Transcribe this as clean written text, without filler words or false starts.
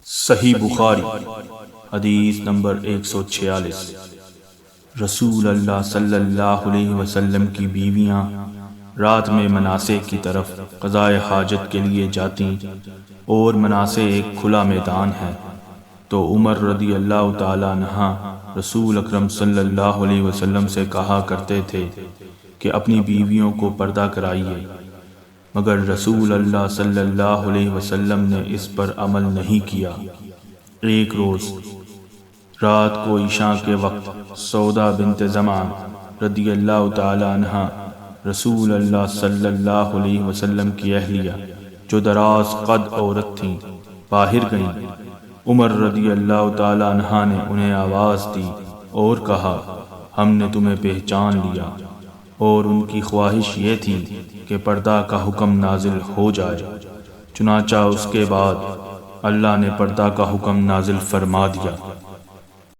صحیح بخاری حدیث نمبر 146۔ رسول اللہ صلی اللہ علیہ وسلم کی بیویاں رات میں مناصے کی طرف قضاء حاجت کے لیے جاتیں اور مناصے ایک کھلا میدان ہے، تو عمر رضی اللہ تعالیٰ عنہ رسول اکرم صلی اللہ علیہ وسلم سے کہا کرتے تھے کہ اپنی بیویوں کو پردہ کرائیے، مگر رسول اللہ صلی اللہ علیہ وسلم نے اس پر عمل نہیں کیا۔ ایک روز رات کو عشاء کے وقت سودا بنت زمان رضی اللہ تعالی عنہ رسول اللہ صلی اللہ علیہ وسلم کی اہلیہ جو دراز قد عورت تھیں باہر گئیں۔ عمر رضی اللہ تعالی عنہ نے انہیں آواز دی اور کہا، ہم نے تمہیں پہچان لیا، اور ان کی خواہش یہ تھی کہ پردہ کا حکم نازل ہو جائے۔ چنانچہ اس کے بعد اللہ نے پردہ کا حکم نازل فرما دیا۔